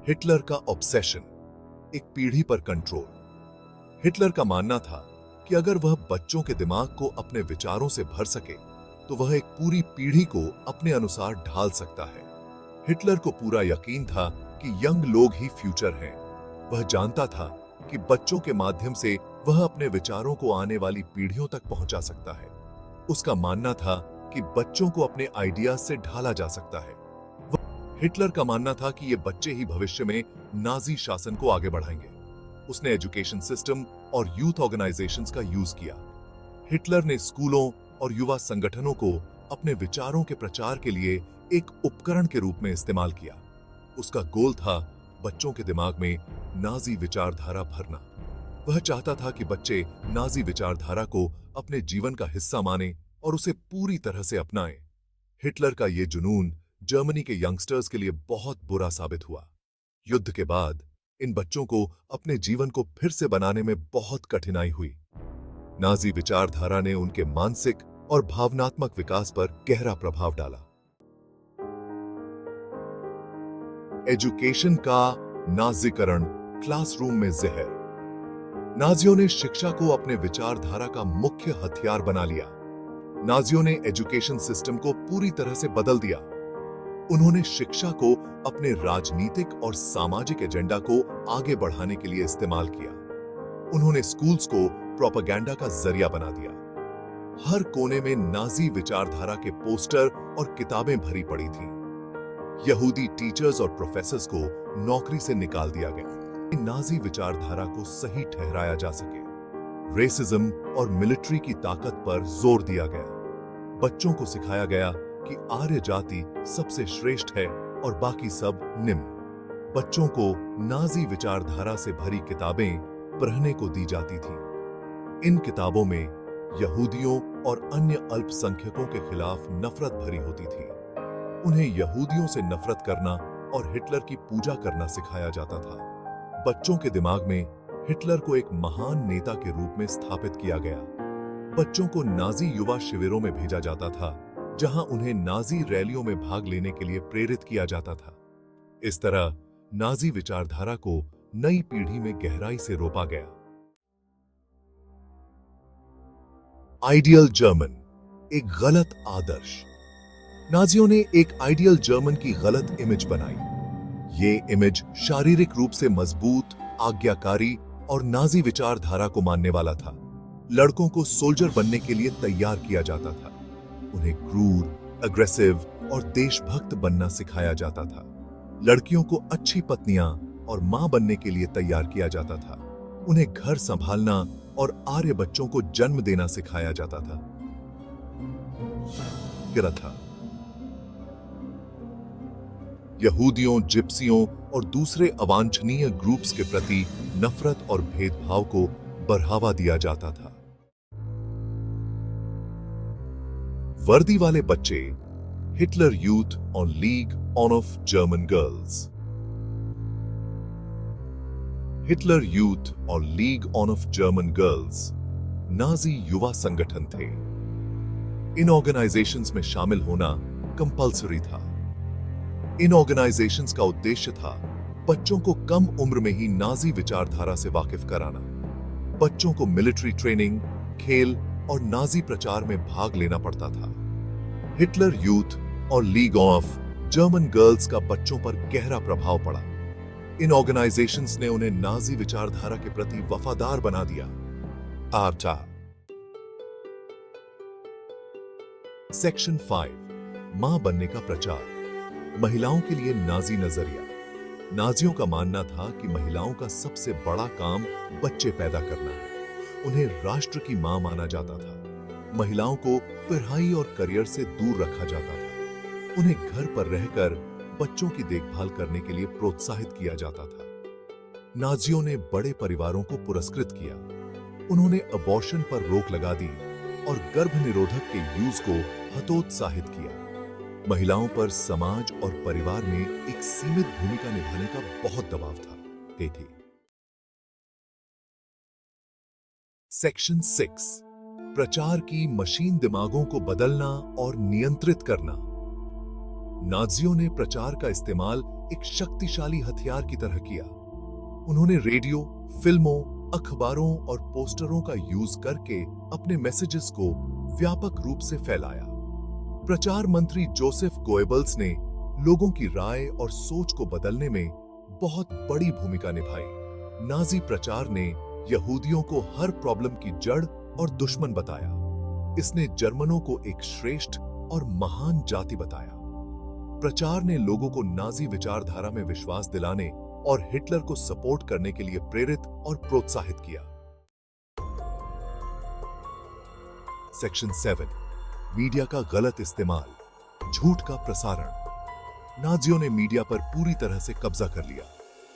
Hitler का obsession, एक पीढ़ी पर कंट्रोल। हिटलर का मानना था कि अगर वह बच्चों के दिमाग को अपने विचारों से भर सके तो वह एक पूरी पीढ़ी को अपने अनुसार ढाल सकता है। हिटलर को पूरा यकीन था कि यंग लोग ही फ्यूचर हैं। वह जानता था कि बच्चों के माध्यम से वह अपने विचारों को आने वाली पीढ़ियों तक पहुंचा सकता है। उसका मानना था कि बच्चों को अपने आइडियाज से ढाला जा सकता है। हिटलर का मानना था कि ये बच्चे ही भविष्य में नाजी शासन को आगे बढ़ाएंगे। उसने एजुकेशन सिस्टम और यूथ ऑर्गेनाइजेशंस का यूज किया। हिटलर ने स्कूलों और युवा संगठनों को अपने विचारों के प्रचार के लिए एक उपकरण के रूप में इस्तेमाल किया। उसका गोल था बच्चों के दिमाग में नाजी विचारधारा भरना। वह चाहता था कि बच्चे नाजी विचारधारा को अपने जीवन का हिस्सा माने और उसे पूरी तरह से अपनाएं। हिटलर का यह जुनून जर्मनी के यंगस्टर्स के लिए बहुत बुरा साबित हुआ। युद्ध के बाद इन बच्चों को अपने जीवन को फिर से बनाने में बहुत कठिनाई हुई। नाजी विचारधारा ने उनके मानसिक और भावनात्मक विकास पर गहरा प्रभाव डाला। एजुकेशन का नाजीकरण, क्लासरूम में जहर। नाजियों ने शिक्षा को अपने विचारधारा का मुख्य हथियार बना लिया। नाजियों ने एजुकेशन सिस्टम को पूरी तरह से बदल दिया। उन्होंने शिक्षा को अपने राजनीतिक और सामाजिक एजेंडा को आगे बढ़ाने के लिए इस्तेमाल किया। उन्होंने स्कूल्स को प्रोपेगेंडा का जरिया बना दिया। हर कोने में नाजी विचारधारा के पोस्टर और किताबें भरी पड़ी थीं। यहूदी टीचर्स और प्रोफेसर्स को नौकरी से निकाल दिया गया। नाजी विचारधारा को सही ठहराया जा सके, रेसिज्म और मिलिट्री की ताकत पर जोर दिया गया। बच्चों को सिखाया गया कि आर्य जाति सबसे श्रेष्ठ है और बाकी सब निम्न। बच्चों को नाजी विचारधारा से भरी किताबें पढ़ने को दी जाती थीं। इन किताबों में यहूदियों और अन्य अल्पसंख्यकों के खिलाफ नफरत भरी होती थी। उन्हें यहूदियों से नफरत करना और हिटलर की पूजा करना सिखाया जाता था। बच्चों के दिमाग में हिटलर को एक महान नेता के रूप में स्थापित किया गया। बच्चों को नाजी युवा शिविरों में भेजा जाता था, जहां उन्हें नाजी रैलियों में भाग लेने के लिए प्रेरित किया जाता था। इस तरह नाजी विचारधारा को नई पीढ़ी में गहराई से रोपा गया। आइडियल जर्मन, एक गलत आदर्श। नाजियों ने एक आइडियल जर्मन की गलत इमेज बनाई। ये इमेज शारीरिक रूप से मजबूत, आज्ञाकारी और नाजी विचारधारा को मानने वाला था। लड़कों को सोल्जर बनने के लिए तैयार किया जाता था। उन्हें क्रूर, अग्रेसिव और देशभक्त बनना सिखाया जाता था। लड़कियों को अच्छी पत्नियां और मां बनने के लिए तैयार किया जाता था। उन्हें घर संभालना और आर्य बच्चों को जन्म देना सिखाया जाता था। यहूदियों, जिप्सियों और दूसरे अवांछनीय ग्रुप्स के प्रति नफरत और भेदभाव को बढ़ावा दिया जाता था। वर्दी वाले बच्चे, हिटलर यूथ और league of German girls. Hitler youth और league of German girls Nazi युवा संगठन थे। इन ऑर्गेनाइजेशंस में शामिल होना कंपल्सरी था। इन ऑर्गेनाइजेशंस का उद्देश्य था बच्चों को कम उम्र में ही नाजी विचारधारा से वाकिफ कराना। बच्चों को मिलिट्री ट्रेनिंग, खेल और नाजी प्रचार में भाग लेना पड़ता था। हिटलर यूथ और लीग ऑफ जर्मन गर्ल्स का बच्चों पर गहरा प्रभाव पड़ा। इन ऑर्गेनाइजेशंस ने उन्हें नाजी विचारधारा के प्रति वफादार बना दिया। आर्टा। सेक्शन 5, मां बनने का प्रचार। महिलाओं के लिए नाजी नजरिया। नाजियों का मानना था कि महिलाओं का सबसे बड़ा काम बच्चे पैदा करना है। उन्हें राष्ट्र की मां माना जाता था। महिलाओं को पढ़ाई और करियर से दूर रखा जाता था। उन्हें घर पर रहकर बच्चों की देखभाल करने के लिए प्रोत्साहित किया जाता था। नाजियों ने बड़े परिवारों को पुरस्कृत किया। उन्होंने अबॉर्शन पर रोक लगा दी और गर्भ निरोधक के यूज को हतोत्साहित किया। महिलाओं पर समाज और परिवार में एक सीमित भूमिका निभाने का बहुत दबाव था। सेक्शन 6, प्रचार की मशीन दिमागों को बदलना और नियंत्रित करना। नाजियों ने प्रचार का इस्तेमाल एक शक्तिशाली हथियार की तरह किया। उन्होंने रेडियो, फिल्मों, अखबारों और पोस्टरों का यूज करके अपने मैसेजेस को व्यापक रूप से फैलाया। प्रचार मंत्री जोसेफ गोएबल्स ने लोगों की राय और सोच को बदलने में बहुत बड़ी भूमिका निभाई। नाजी प्रचार ने यहूदियों को हर प्रॉब्लम की जड़ और दुश्मन बताया। इसने जर्मनों को एक श्रेष्ठ और महान जाति बताया। प्रचार ने लोगों को नाजी विचारधारा में विश्वास दिलाने और हिटलर को सपोर्ट करने के लिए प्रेरित और प्रोत्साहित किया। सेक्शन 7, मीडिया का गलत इस्तेमाल, झूठ का प्रसारण। नाजियों ने मीडिया पर पूरी तरह से कब्जा कर लिया।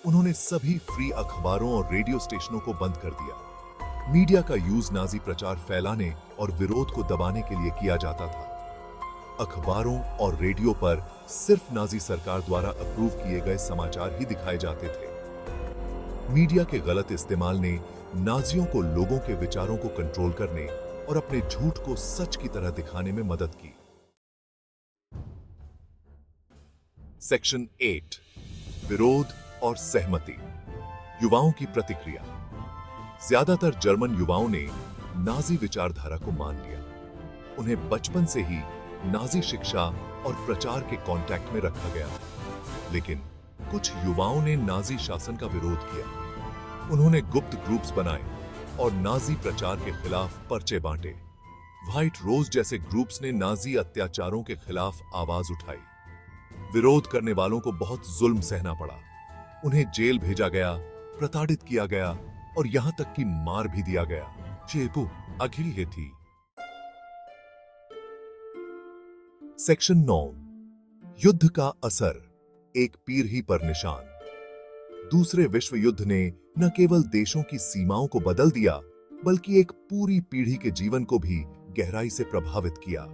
उन्होंने सभी फ्री अखबारों और रेडियो स्टेशनों को बंद कर दिया। मीडिया का यूज नाजी प्रचार फैलाने और विरोध को दबाने के लिए किया जाता था। अखबारों और रेडियो पर सिर्फ नाजी सरकार द्वारा अप्रूव किए गए समाचार ही दिखाए जाते थे। मीडिया के गलत इस्तेमाल ने नाजियों को लोगों के विचारों को कंट्रोल करने और अपने झूठ को सच की तरह दिखाने में मदद की। सेक्शन 8, विरोध और सहमति, युवाओं की प्रतिक्रिया। ज्यादातर जर्मन युवाओं ने नाजी विचारधारा को मान लिया। उन्हें बचपन से ही नाजी शिक्षा और प्रचार के कांटेक्ट में रखा गया। लेकिन कुछ युवाओं ने नाजी शासन का विरोध किया। उन्होंने गुप्त ग्रुप्स बनाए और नाजी प्रचार के खिलाफ पर्चे बांटे। व्हाइट रोज जैसे ग्रुप्स ने नाजी अत्याचारों के खिलाफ आवाज उठाई। विरोध करने वालों को बहुत जुल्म सहना पड़ा। उन्हें जेल भेजा गया, प्रताड़ित किया गया और यहां तक कि मार भी दिया गया। चेपू अखिल ये थी। सेक्शन 9, युद्ध का असर, एक पीढ़ी पर निशान। दूसरे विश्व युद्ध ने न केवल देशों की सीमाओं को बदल दिया, बल्कि एक पूरी पीढ़ी के जीवन को भी गहराई से प्रभावित किया।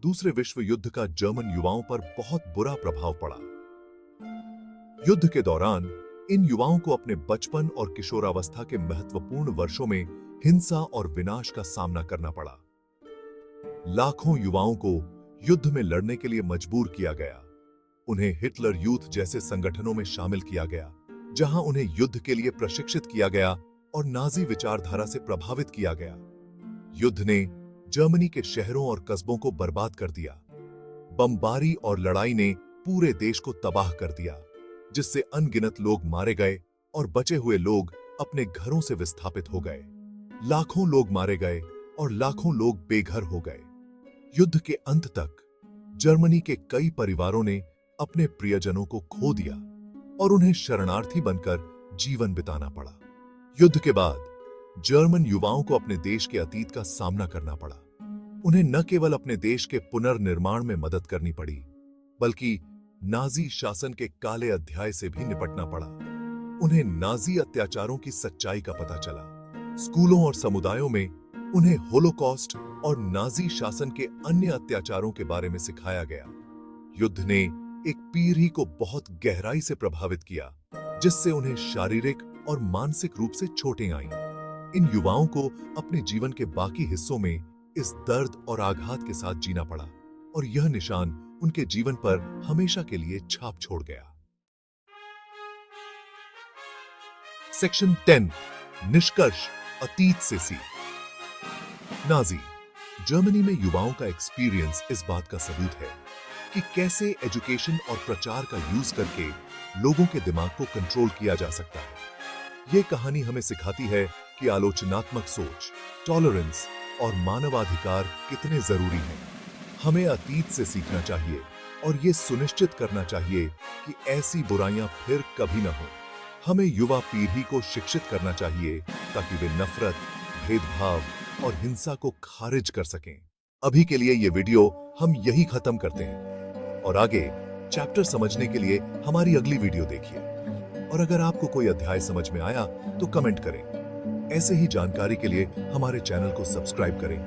दूसरे विश्व युद्ध का जर्मन युवाओं पर बहुत बुरा प्रभाव पड़ा। युद्ध के दौरान इन युवाओं को अपने बचपन और किशोरावस्था के महत्वपूर्ण वर्षों में हिंसा और विनाश का सामना करना पड़ा। लाखों युवाओं को युद्ध में लड़ने के लिए मजबूर किया गया। उन्हें हिटलर यूथ जैसे संगठनों में शामिल किया गया, जहां उन्हें युद्ध के लिए प्रशिक्षित किया गया और नाजी विचारधारा से प्रभावित किया गया। युद्ध ने जर्मनी के शहरों और कस्बों को बर्बाद कर दिया। बमबारी और लड़ाई ने पूरे देश को तबाह कर दिया, जिससे अनगिनत लोग मारे गए और बचे हुए लोग अपने घरों से विस्थापित हो गए। लाखों लोग मारे गए और लाखों लोग बेघर हो गए। युद्ध के अंत तक जर्मनी के कई परिवारों ने अपने प्रियजनों को खो दिया और उन्हें शरणार्थी बनकर जीवन बिताना पड़ा। युद्ध के बाद जर्मन युवाओं को अपने देश के अतीत का सामना करना पड़ा। उन्हें न केवल अपने देश के पुनर्निर्माण में मदद करनी पड़ी, बल्कि नाजी शासन के काले अध्याय से भी निपटना पड़ा। उन्हें नाजी अत्याचारों की सच्चाई का पता चला। स्कूलों और समुदायों में उन्हें होलोकॉस्ट और नाजी शासन के अन्य अत्याचारों के बारे में सिखाया गया। युद्ध ने एक पीढ़ी को बहुत गहराई से प्रभावित किया, जिससे उन्हें शारीरिक और मानसिक रूप से चोटें आईं। इन युवाओं को अपने जीवन के बाकी हिस्सों में इस दर्द और आघात के साथ जीना पड़ा और यह निशान उनके जीवन पर हमेशा के लिए छाप छोड़ गया। सेक्शन 10, निष्कर्ष, अतीत से सीख। नाजी जर्मनी में युवाओं का एक्सपीरियंस इस बात का सबूत है कि कैसे एजुकेशन और प्रचार का यूज करके लोगों के दिमाग को कंट्रोल किया जा सकता है। यह कहानी हमें सिखाती है कि आलोचनात्मक सोच, टॉलरेंस और मानवाधिकार कितने जरूरी हैं। हमें अतीत से सीखना चाहिए और यह सुनिश्चित करना चाहिए कि ऐसी बुराइयां फिर कभी न हो। हमें युवा पीढ़ी को शिक्षित करना चाहिए ताकि वे नफरत, भेदभाव और हिंसा को खारिज कर सकें। अभी के लिए ये वीडियो हम यही खत्म करते हैं और आगे चैप्टर समझने के लिए हमारी अगली वीडियो देखिए। और अगर आपको कोई अध्याय समझ में आया तो कमेंट करें। ऐसे ही जानकारी के लिए हमारे चैनल को सब्सक्राइब करें